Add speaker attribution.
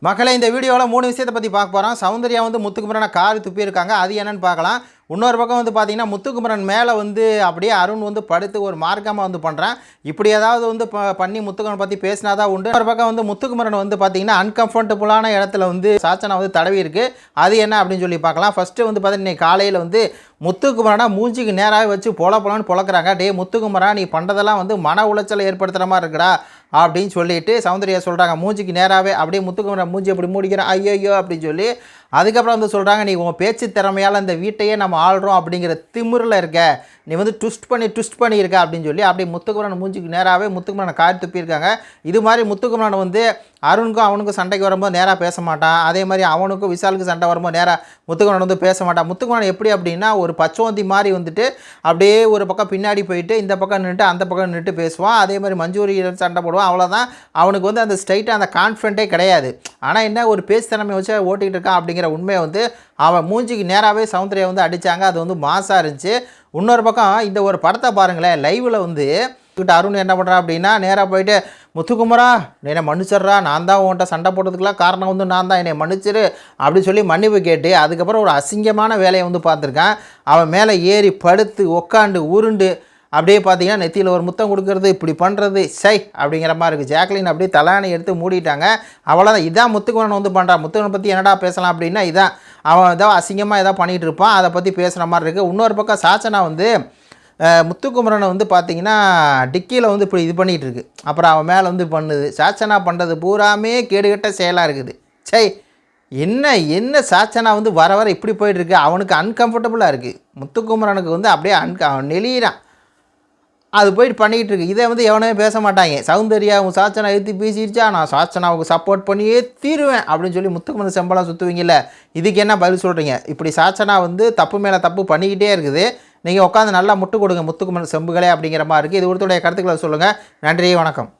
Speaker 1: மக்களே இந்த வீடியோவில் 3 விஷயத்தை பற்றி பார்க்க போகிறோம். சௌந்தர்யா வந்து முத்துக்குமரனை காரி துப்பியிருக்காங்க. அது என்னன்னு பார்க்கலாம். இன்னொரு பக்கம் வந்து பார்த்தீங்கன்னா முத்துக்குமரன் மேலே வந்து அப்படியே அருண் வந்து படுத்து ஒரு மார்க்கமாக வந்து பண்ணுறான். இப்படி ஏதாவது வந்து பண்ணி முத்துக்குமரன் பற்றி பேசினா தான் உண்டு. ஒரு பக்கம் வந்து முத்துக்குமரன் வந்து பார்த்தீங்கன்னா அன்கம்ஃபர்டபுளான இடத்துல வந்து சாச்சனா வந்து தடவி இருக்குது. அது என்ன அப்படின்னு சொல்லி பார்க்கலாம். ஃபஸ்ட்டு வந்து பார்த்தீங்கன்னா காலையில் வந்து முத்துக்குமரனா மூஞ்சிக்கு நேராக வச்சு பொலன்னு பொழக்கிறாங்க. டே முத்துக்குமரா, நீ பண்ணுறதெல்லாம் வந்து மன உளைச்சலை ஏற்படுத்துகிற மாதிரி இருக்குடா அப்படின்னு சொல்லிட்டு சௌந்தர்யா சொல்கிறாங்க. மூஞ்சிக்கு நேராகவே அப்படியே முத்துக்குமரன் மூஞ்சி அப்படி மூடிக்கிறேன் ஐயோ அப்படின்னு சொல்லி. அதுக்கப்புறம் வந்து சொல்கிறாங்க, நீ உன் பேச்சு திறமையால் இந்த வீட்டையே நம்ம ஆள்றோம் அப்படிங்கிற திமிரில் இருக்க, நீ வந்து ட்விஸ்ட் பண்ணியிருக்க அப்படின்னு சொல்லி அப்படியே முத்துக்குமரன் மூஞ்சிக்கு நேராகவே முத்துக்குமரனை காரி துப்பியிருக்காங்க. இது மாதிரி முத்துக்குமரன் வந்து அருணுக்கும் அவனுக்கும் சண்டைக்கு வரும்போது நேராக பேச மாட்டான். அதே மாதிரி அவனுக்கும் விஷாலுக்கு சண்டை வரும்போது நேராக முத்துக்குமரன் வந்து பேச மாட்டான். முத்துக்குமரன் எப்படி அப்படின்னா ஒரு பச்சோந்தி மாதிரி வந்துட்டு அப்படியே ஒரு பக்கம் பின்னாடி போயிட்டு இந்த பக்கம் நின்றுட்டு அந்த பக்கம் நின்றுட்டு பேசுவான். அதே மாதிரி மஞ்சூரியில் சண்டை போடுவான். அவ்வளோதான். அவனுக்கு வந்து அந்த ஸ்ட்ரைட்டாக அந்த கான்ஃபிடென்ட்டே கிடையாது. ஆனால் என்ன ஒரு பேச்சு திறமை வச்சு ஓட்டிகிட்டு இருக்கான் அப்படிங்கிற உண்மையை வந்து அவன் மூஞ்சிக்கு நேராகவே சௌந்தர்யா வந்து அடித்தாங்க. அது வந்து மாசாக இருந்துச்சு. இன்னொரு பக்கம் இந்த ஒரு படத்தை பாருங்களேன். லைவில் வந்து அருண் என்ன பண்ணுறான் அப்படின்னா நேராக போயிட்டு முத்துக்குமரா என்னை மன்னிச்சிட்றா, நான் தான் உன்கிட்ட சண்டை போட்டதுக்கெலாம் காரணம் வந்து நான் தான், என்னை மன்னிச்சிரு அப்படின்னு சொல்லி மன்னிப்பு கேட்டு அதுக்கப்புறம் ஒரு அசிங்கமான வேலையை வந்து பார்த்துருக்கான். அவன் மேலே ஏறி படுத்து உக்காண்டு உருண்டு அப்படியே பார்த்தீங்கன்னா நெத்தியில் ஒரு முத்தம் கொடுக்கறது, இப்படி பண்ணுறது சை அப்படிங்கிற மாதிரி இருக்குது. ஜாக்லின் அப்படியே தலானை எடுத்து மூடிட்டாங்க. அவ்வளோதான். இதான் முத்துக்குமரன் வந்து பண்ணுறான். முத்துக்குமரனை பற்றி என்னடா பேசலாம் அப்படின்னா இதான். அவன் ஏதோ அசிங்கமாக ஏதோ பண்ணிகிட்டு இருப்பான். அதை பற்றி பேசுகிற மாதிரி இருக்குது. இன்னொரு பக்கம் சாச்சனா வந்து முத்துக்குமரனை வந்து பார்த்திங்கன்னா டிக்கியில் வந்து இப்படி இது பண்ணிகிட்டு இருக்குது. அப்புறம் அவன் மேலே வந்து பண்ணுது. சாச்சனா பண்ணுறது பூராமே கேடுகட்ட செயலாக இருக்குது. சை என்ன சாச்சனா வந்து வர வர இப்படி போயிட்டுருக்கு. அவனுக்கு அன்கம்ஃபர்டபுளாக இருக்குது. முத்துக்குமரனுக்கு வந்து அப்படியே அவன் நெளியிறான். அது போயிட்டு பண்ணிக்கிட்டு இருக்கு. இதை வந்து எவனே பேச மாட்டாங்க. சௌந்தர்யா உன் சாச்சனா எழுத்து பேசிடுச்சா, நான் சாச்சனாவுக்கு சப்போர்ட் பண்ணியே தீருவேன் அப்படின்னு சொல்லி முத்துக்குமரன் செம்பலாம் சுற்றுவீங்கல்ல. இதுக்கு என்ன பதில் சொல்கிறீங்க? இப்படி சாச்சனா வந்து தப்பு மேலே தப்பு பண்ணிக்கிட்டே இருக்குது. நீங்கள் உட்காந்து நல்லா முட்டு கொடுங்க முத்துக்குமரன் செம்புகளே அப்படிங்கிற மாதிரி இருக்குது. இது ஒருத்தருடைய கருத்துக்களை சொல்லுங்கள். நன்றி, வணக்கம்.